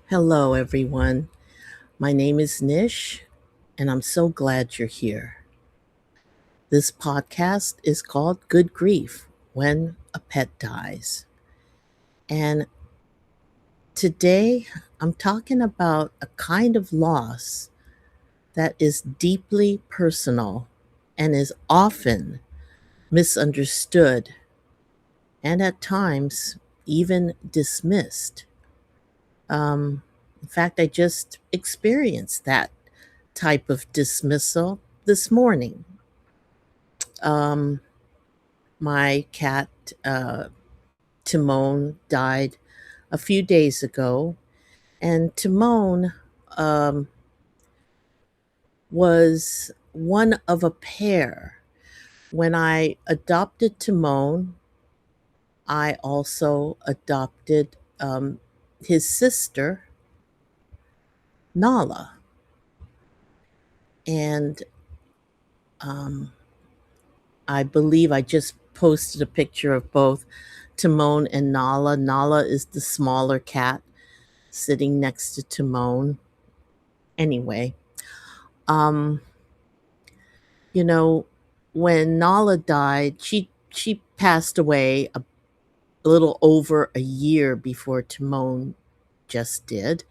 Hello, everyone. My name is Nish, and I'm so glad you're here. This podcast is called Good Grief When a Pet Dies. And today I'm talking about a kind of loss that is deeply personal and is often misunderstood and at times even dismissed. In fact, I just experienced that type of dismissal this morning. Um, my cat, Timon, died a few days ago, and Timon um, was one of a pair. When I adopted Timon, I also adopted his sister, Nala. And um, I believe I just posted a picture of both Timon and Nala. Nala is the smaller cat sitting next to Timon. Anyway, um, you know, when Nala died, she passed away a little over a year before Timon just did.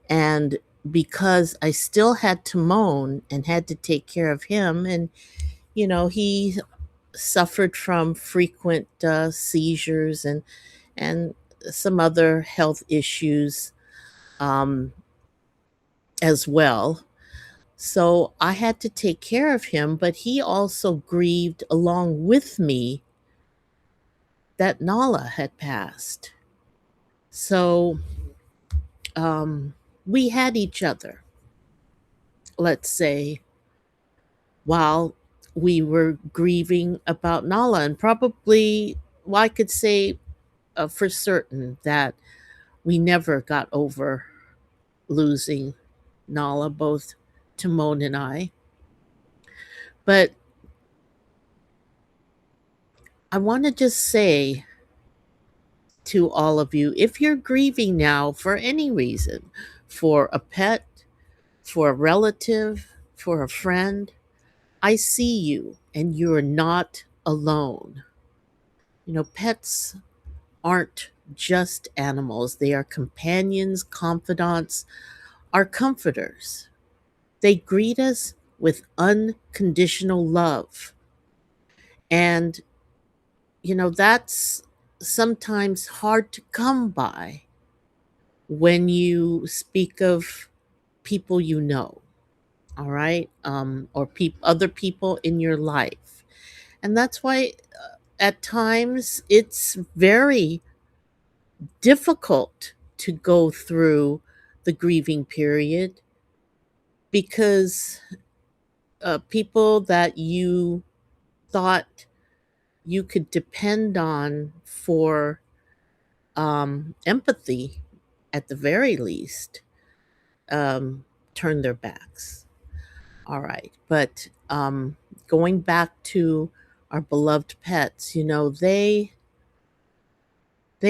And because I still had Timon and had to take care of him, and he suffered from frequent seizures and some other health issues um, as well. So I had to take care of him, but he also grieved along with me that Nala had passed. So we had each other, let's say, while we were grieving about Nala. And probably, well, I could say for certain that we never got over losing Nala, both Timon and I. But I want to just say to all of you, if you're grieving now for any reason, for a pet, for a relative, for a friend, I see you and you're not alone. Pets aren't just animals, they are companions, confidants, are comforters. They greet us with unconditional love. And, that's sometimes hard to come by when you speak of people you know, all right? Or other people in your life. And that's why at times it's very difficult to go through the grieving period because people that you thought you could depend on for empathy, at the very least, um, turn their backs. All right. But going back to our beloved pets, they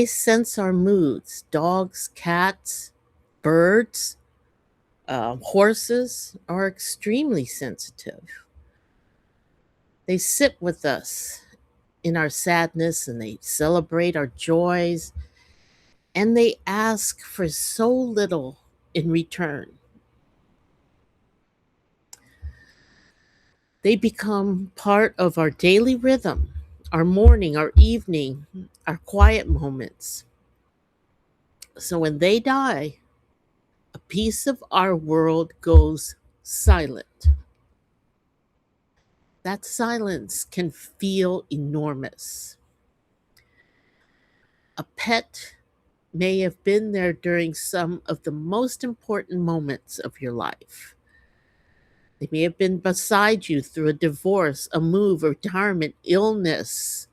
sense our moods. Dogs, cats, birds, horses are extremely sensitive. They sit with us in our sadness and they celebrate our joys and they ask for so little in return. They become part of our daily rhythm, our morning, our evening, our quiet moments. So when they die, a piece of our world goes silent. That silence can feel enormous. A pet may have been there during some of the most important moments of your life. They may have been beside you through a divorce, a move, a retirement, illness,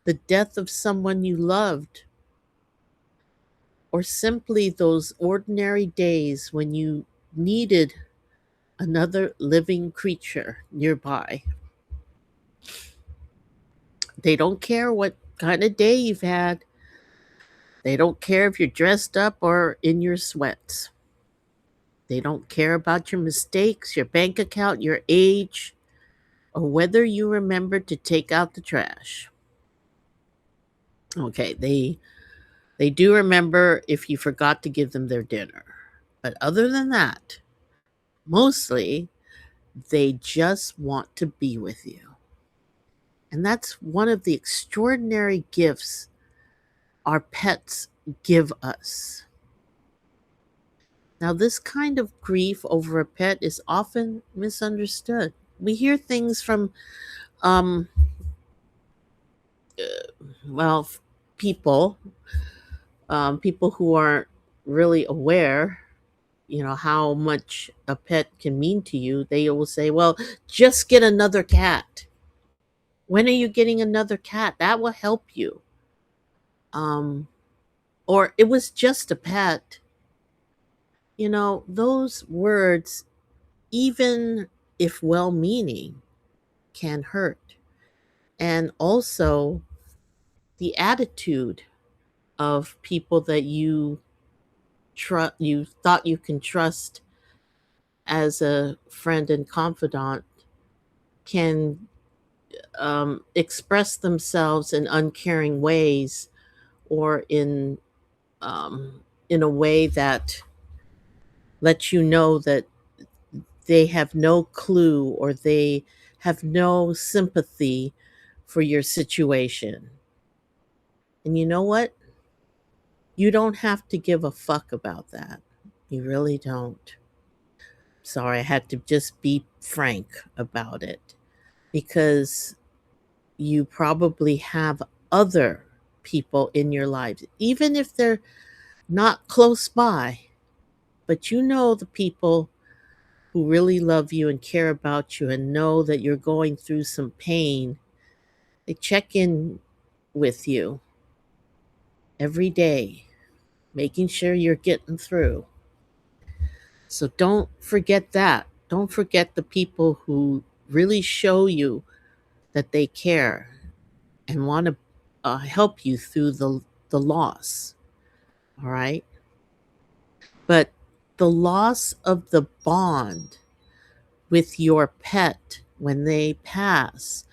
the death of someone you loved, or simply those ordinary days when you needed another living creature nearby. They don't care what kind of day you've had. They don't care if you're dressed up or in your sweats. They don't care about your mistakes, your bank account, your age, or whether you remember to take out the trash. Okay, they do remember if you forgot to give them their dinner. But other than that, mostly they just want to be with you. And that's one of the extraordinary gifts our pets give us. Now, this kind of grief over a pet is often misunderstood. We hear things from, um, well, people, people who aren't really aware, how much a pet can mean to you. They will say, well, just get another cat. When are you getting another cat? That will help you. Um, or it was just a pet. Those words, even if well meaning, can hurt. And also the attitude of people that you thought you can trust as a friend and confidant can express themselves in uncaring ways, or in a way that lets you know that they have no clue, or they have no sympathy for your situation. And you know what? You don't have to give a fuck about that. You really don't. Sorry, I had to just be frank about it, because you probably have other people in your life, even if they're not close by, but the people who really love you and care about you and know that you're going through some pain. They check in with you every day, making sure you're getting through. So don't forget that. Don't forget the people who really show you that they care and want to help you through the loss. All right. But the loss of the bond with your pet when they pass,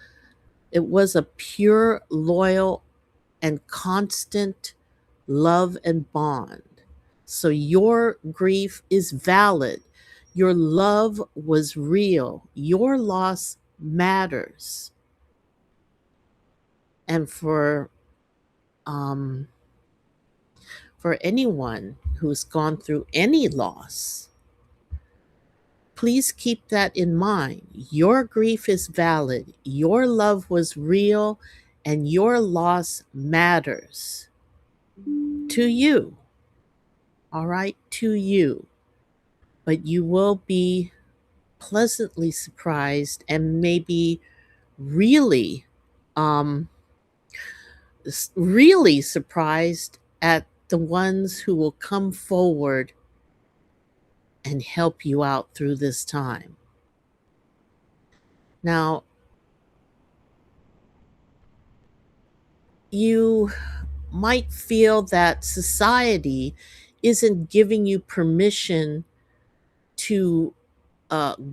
it was a pure, loyal, and constant love and bond. So your grief is valid. Your love was real. Your loss matters. And um, for anyone who's gone through any loss, please keep that in mind. Your grief is valid. Your love was real, and your loss matters to you. All right, to you. But you will be pleasantly surprised, and maybe really, um, really surprised at the ones who will come forward and help you out through this time. Now, you might feel that society isn't giving you permission to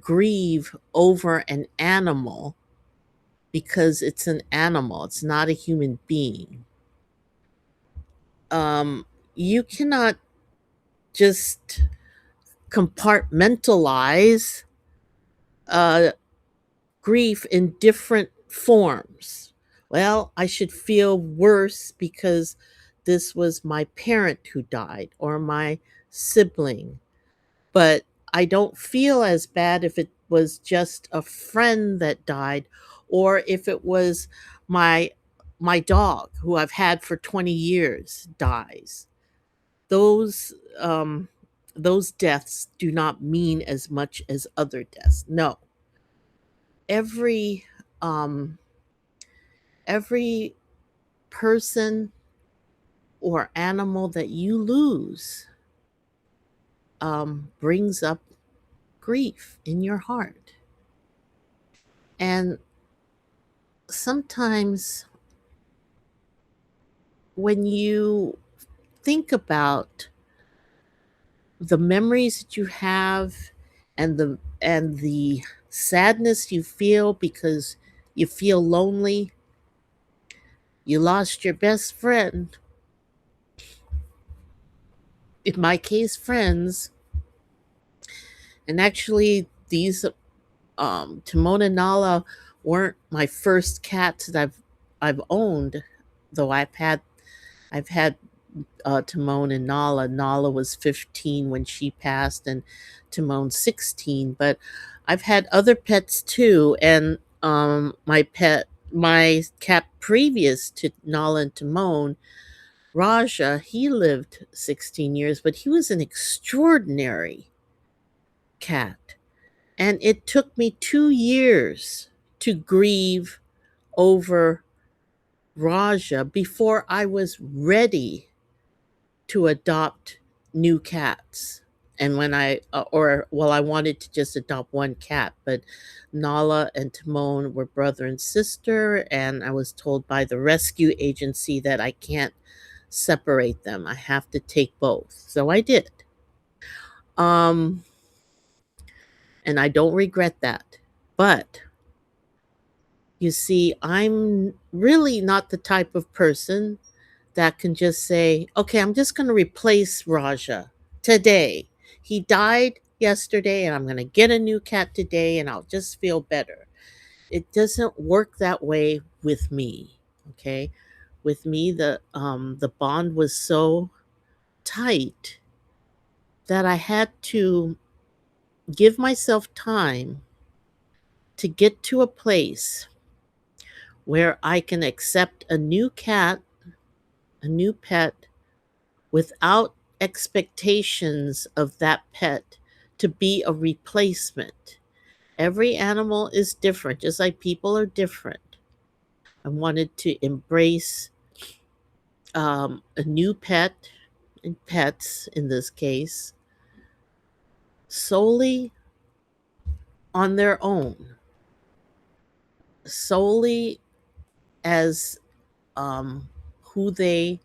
grieve over an animal, because it's an animal, it's not a human being. You cannot just compartmentalize uh, grief in different forms. Well, I should feel worse because this was my parent who died, or my sibling, but I don't feel as bad if it was just a friend that died, or if it was my my dog who I've had for 20 years dies. Those those deaths do not mean as much as other deaths. No. Every um every person or animal that you lose brings up grief in your heart. And sometimes when you think about the memories that you have and the sadness you feel because you feel lonely, you lost your best friend, in my case friends. And actually these Timon and Nala weren't my first cats that I've owned, though I've had Timon and Nala. Nala was 15 when she passed, and Timon 16. But I've had other pets too, and my cat previous to Nala and Timon, Raja, he lived 16 years, but he was an extraordinary cat. And it took me 2 years to grieve over Raja before I was ready to adopt new cats. And when I wanted to just adopt one cat, but Nala and Timon were brother and sister, and I was told by the rescue agency that I can't separate them. I have to take both. So I did. Um, and I don't regret that. But you see, I'm really not the type of person that can just say, okay, I'm just going to replace Raja today. He died yesterday, and I'm going to get a new cat today, and I'll just feel better. It doesn't work that way with me. Okay. With me, the bond was so tight that I had to give myself time to get to a place where I can accept a new cat, a new pet, without expectations of that pet to be a replacement. Every animal is different, just like people are different. I wanted to embrace a new pet, and pets in this case, solely on their own, solely as who they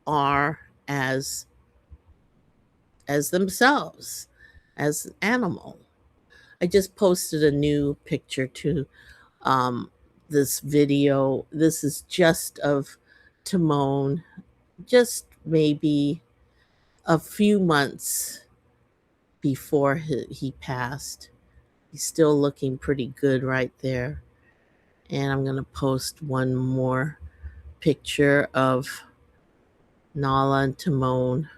are as themselves, as an animal. I just posted a new picture to this video. This is just of Timon, just maybe a few months before he passed. He's still looking pretty good right there. And I'm going to post one more picture of Nala and Timon,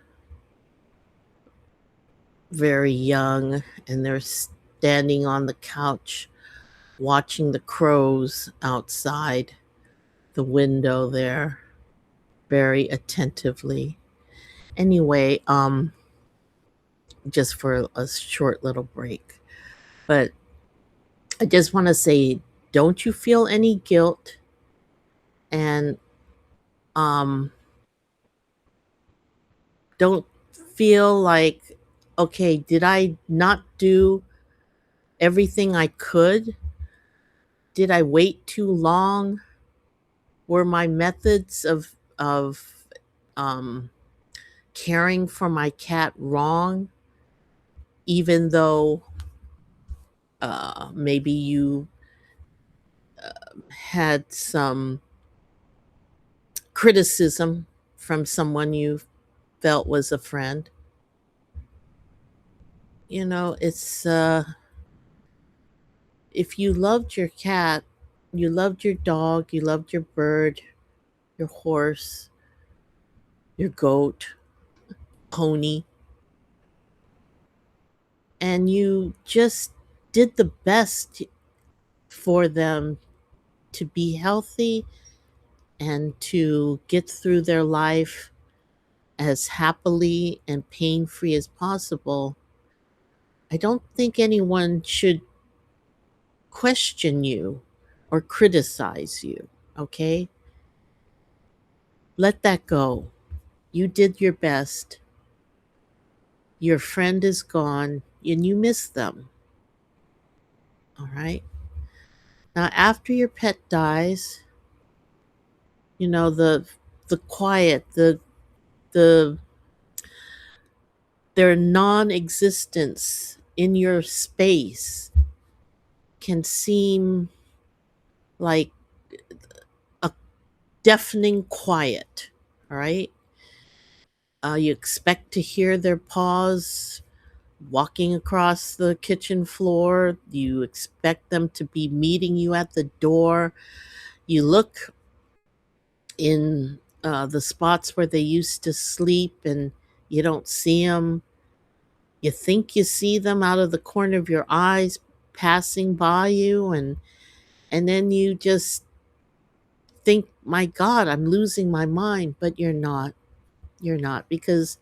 very young, and they're standing on the couch watching the crows outside the window there very attentively. Anyway, just for a short little break. But I just want to say, don't you feel any guilt? And um, don't feel like, okay, did I not do everything I could? Did I wait too long? Were my methods of um, caring for my cat wrong? Even though maybe you had some criticism from someone you felt was a friend. It's if you loved your cat, you loved your dog, you loved your bird, your horse, your goat, pony, and you just did the best for them to be healthy and to get through their life as happily and pain free as possible, I don't think anyone should question you or criticize you, okay? Let that go. You did your best. Your friend is gone and you miss them, all right? Now, after your pet dies, the quiet, the the their non-existence in your space can seem like a deafening quiet, all right? You expect to hear their paws walking across the kitchen floor. You expect them to be meeting you at the door. You look in the spots where they used to sleep and you don't see them. You think you see them out of the corner of your eyes passing by you, and then you just think, my God, I'm losing my mind. But you're not. You're not, because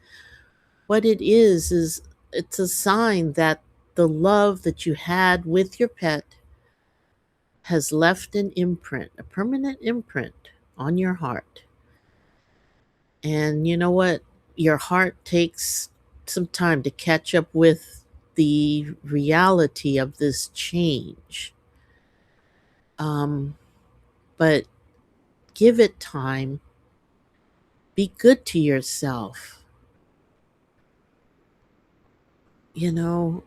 what it is it's a sign that the love that you had with your pet has left an imprint, a permanent imprint on your heart. And you know what? Your heart takes some time to catch up with the reality of this change. Um, but give it time. Be good to yourself. You know,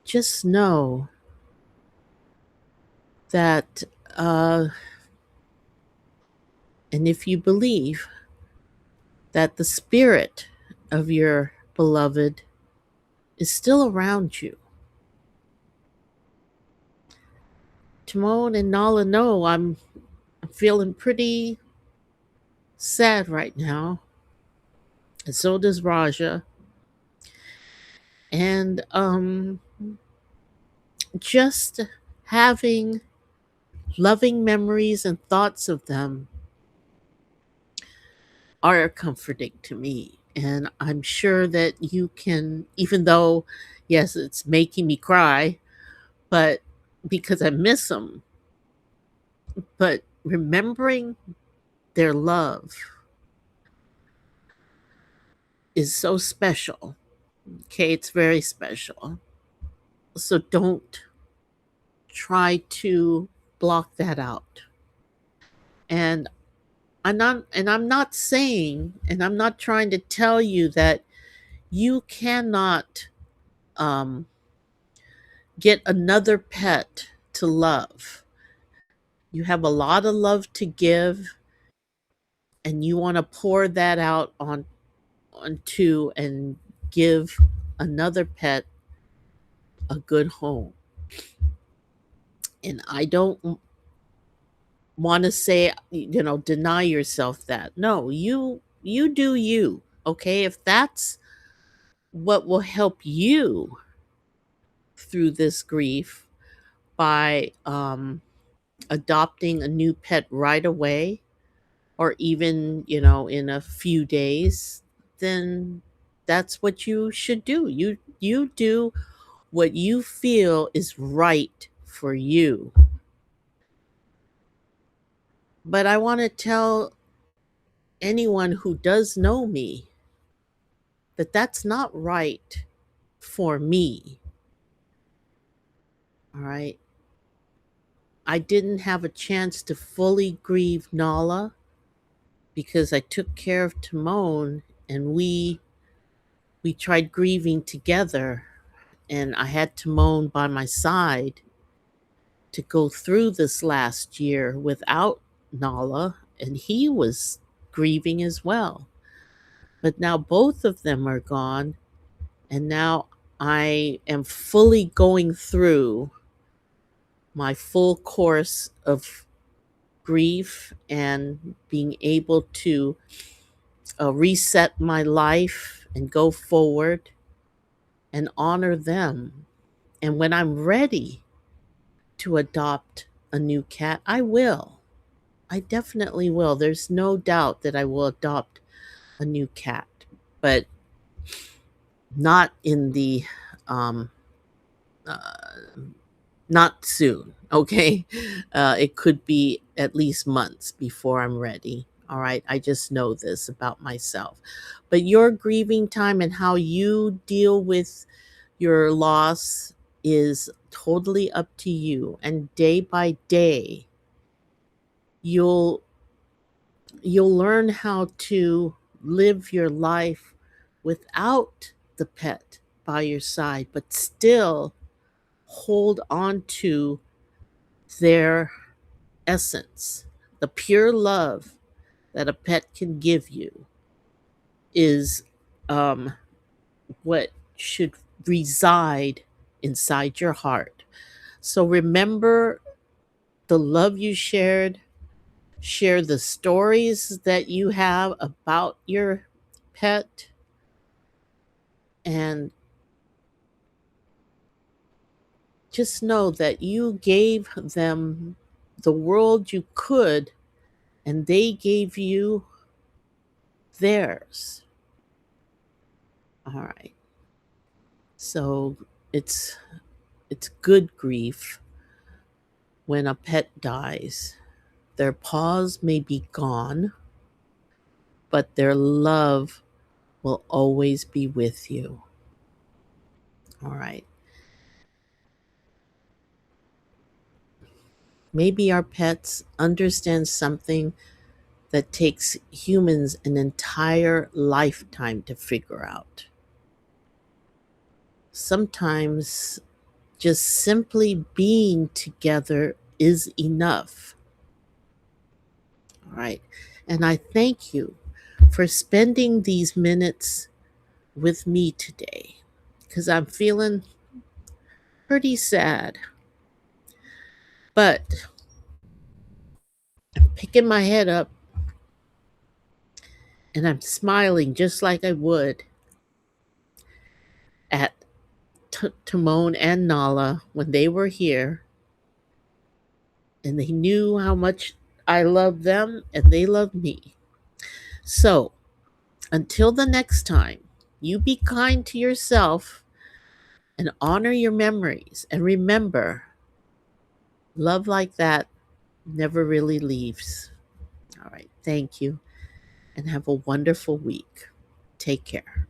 just know that, uh, and if you believe that the spirit of your beloved is still around you. Timon and Nala know I'm feeling pretty sad right now, and so does Raja. And just having loving memories and thoughts of them are comforting to me. And I'm sure that you can, even though, yes, it's making me cry, but because I miss them, but remembering their love is so special. Okay, it's very special. So don't try to block that out. And I'm not saying, and I'm not trying to tell you that you cannot um, get another pet to love. You have a lot of love to give, and you want to pour that out onto and give another pet a good home. And I don't want to say, deny yourself that. No, you do you. Okay, if that's what will help you through this grief by adopting a new pet right away, or even in a few days, then that's what you should do. You do what you feel is right for you. But I want to tell anyone who does know me that that's not right for me. All right. I didn't have a chance to fully grieve Nala because I took care of Timon, and we tried grieving together, and I had Timon by my side to go through this last year without Nala, and he was grieving as well. But now both of them are gone, and now I am fully going through my full course of grief and being able to reset my life and go forward and honor them. And when I'm ready to adopt a new cat, I will. I definitely will. There's no doubt that I will adopt a new cat, but not in the um, uh, not soon. Okay, it could be at least months before I'm ready. All right, I just know this about myself. But your grieving time and how you deal with your loss is totally up to you. And day by day, you'll You'll learn how to live your life without the pet by your side, but still hold on to their essence. The pure love that a pet can give you is um, what should reside inside your heart. So remember the love you shared, share the stories that you have about your pet, and just know that you gave them the world you could, and they gave you theirs. All right. So it's it's good grief when a pet dies. Their paws may be gone, but their love will always be with you. All right. Maybe our pets understand something that takes humans an entire lifetime to figure out. Sometimes just simply being together is enough. All right. And I thank you for spending these minutes with me today because I'm feeling pretty sad. But I'm picking my head up and I'm smiling just like I would at Timon and Nala when they were here and they knew how much I love them and they love me. So until the next time, you be kind to yourself and honor your memories. And remember, love like that never really leaves. All right. Thank you and have a wonderful week. Take care.